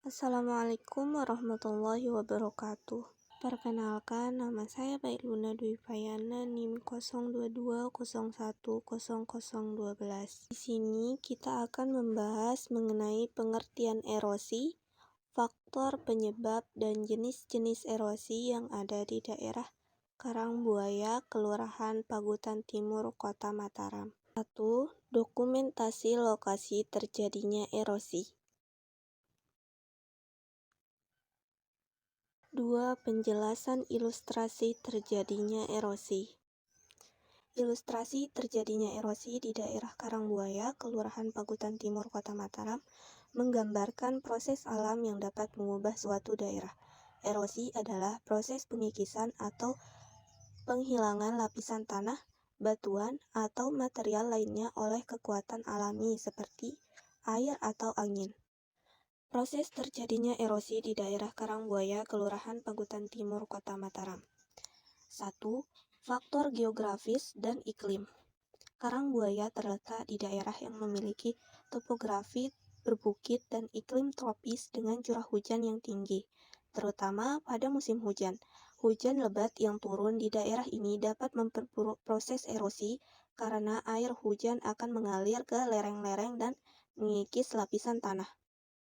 Assalamualaikum warahmatullahi wabarakatuh. Perkenalkan, nama saya Bailuna Dwi Payana, NIM 02010012. Di sini kita akan membahas mengenai pengertian erosi, faktor penyebab, dan jenis-jenis erosi yang ada di daerah Karangbuaya, Kelurahan Pagutan Timur, Kota Mataram. 1. Dokumentasi lokasi terjadinya erosi. 2. Penjelasan ilustrasi terjadinya erosi. Ilustrasi terjadinya erosi di daerah Karangbuaya, Kelurahan Pagutan Timur, Kota Mataram, menggambarkan proses alam yang dapat mengubah suatu daerah. Erosi adalah proses pengikisan atau penghilangan lapisan tanah, batuan, atau material lainnya oleh kekuatan alami seperti air atau angin. Proses terjadinya erosi di daerah Karangbuaya, Kelurahan Pagutan Timur, Kota Mataram. 1. Faktor geografis dan iklim. Karangbuaya terletak di daerah yang memiliki topografi berbukit dan iklim tropis dengan curah hujan yang tinggi, terutama pada musim hujan. Hujan lebat yang turun di daerah ini dapat memperburuk proses erosi karena air hujan akan mengalir ke lereng-lereng dan mengikis lapisan tanah.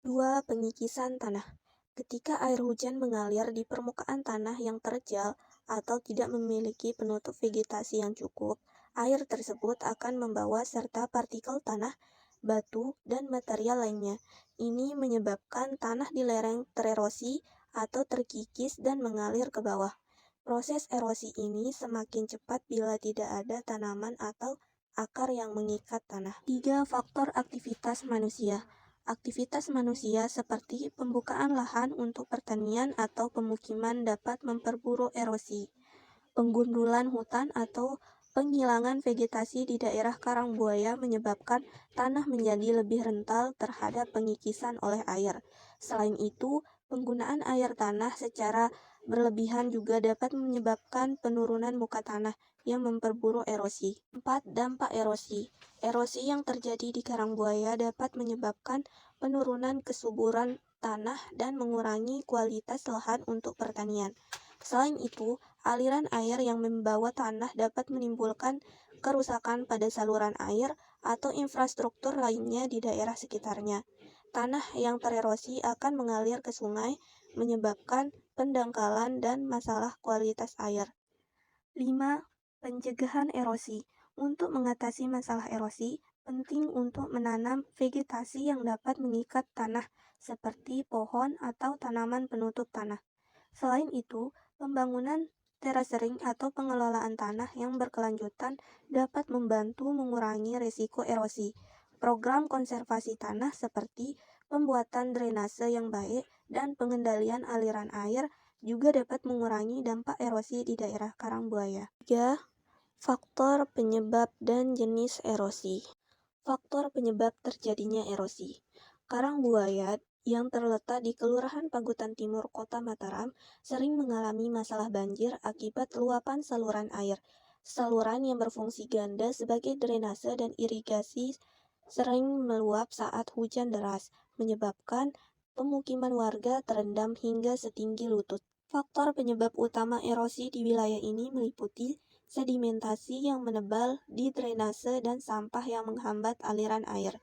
2. Pengikisan tanah. Ketika air hujan mengalir di permukaan tanah yang terjal atau tidak memiliki penutup vegetasi yang cukup, air tersebut akan membawa serta partikel tanah, batu, dan material lainnya. Ini menyebabkan tanah di lereng tererosi atau terkikis dan mengalir ke bawah. Proses erosi ini semakin cepat bila tidak ada tanaman atau akar yang mengikat tanah. 3. Faktor aktivitas manusia. Aktivitas manusia seperti pembukaan lahan untuk pertanian atau pemukiman dapat memperburuk erosi. Penggundulan hutan atau penghilangan vegetasi di daerah Karangbuaya menyebabkan tanah menjadi lebih rentan terhadap pengikisan oleh air. Selain itu, penggunaan air tanah secara berlebihan juga dapat menyebabkan penurunan muka tanah yang memperburuk erosi. 4. Dampak erosi. Erosi yang terjadi di Karangbuaya dapat menyebabkan penurunan kesuburan tanah dan mengurangi kualitas lahan untuk pertanian. Selain itu, aliran air yang membawa tanah dapat menimbulkan kerusakan pada saluran air atau infrastruktur lainnya di daerah sekitarnya. Tanah yang tererosi akan mengalir ke sungai, menyebabkan pendangkalan dan masalah kualitas air. 5. Pencegahan erosi. Untuk mengatasi masalah erosi, penting untuk menanam vegetasi yang dapat mengikat tanah, seperti pohon atau tanaman penutup tanah. Selain itu, pembangunan terasering atau pengelolaan tanah yang berkelanjutan dapat membantu mengurangi risiko erosi. Program konservasi tanah seperti pembuatan drainase yang baik dan pengendalian aliran air juga dapat mengurangi dampak erosi di daerah Karangbuaya. 3. Faktor penyebab dan jenis erosi. Faktor penyebab terjadinya erosi. Karangbuaya yang terletak di Kelurahan Pagutan Timur, Kota Mataram, sering mengalami masalah banjir akibat luapan saluran air. Saluran yang berfungsi ganda sebagai drainase dan irigasi sering meluap saat hujan deras, menyebabkan pemukiman warga terendam hingga setinggi lutut. Faktor penyebab utama erosi di wilayah ini meliputi sedimentasi yang menebal di drainase dan sampah yang menghambat aliran air.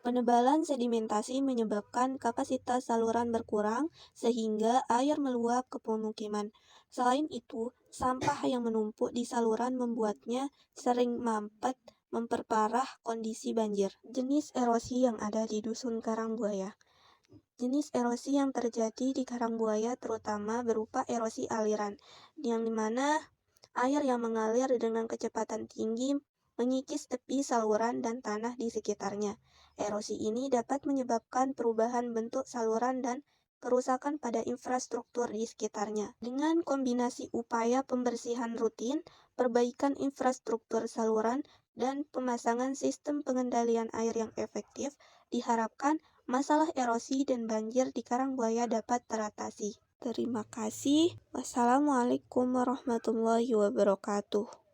Penebalan sedimentasi menyebabkan kapasitas saluran berkurang sehingga air meluap ke pemukiman. Selain itu, sampah yang menumpuk di saluran membuatnya sering mampet, memperparah kondisi banjir. Jenis erosi yang ada di Dusun Karangbuaya. Jenis erosi yang terjadi di Karangbuaya terutama berupa erosi aliran, yang dimana air yang mengalir dengan kecepatan tinggi mengikis tepi saluran dan tanah di sekitarnya. Erosi ini dapat menyebabkan perubahan bentuk saluran dan kerusakan pada infrastruktur di sekitarnya. Dengan kombinasi upaya pembersihan rutin, perbaikan infrastruktur saluran, dan pemasangan sistem pengendalian air yang efektif, diharapkan masalah erosi dan banjir di Karangbuaya dapat teratasi. Terima kasih. Wassalamualaikum warahmatullahi wabarakatuh.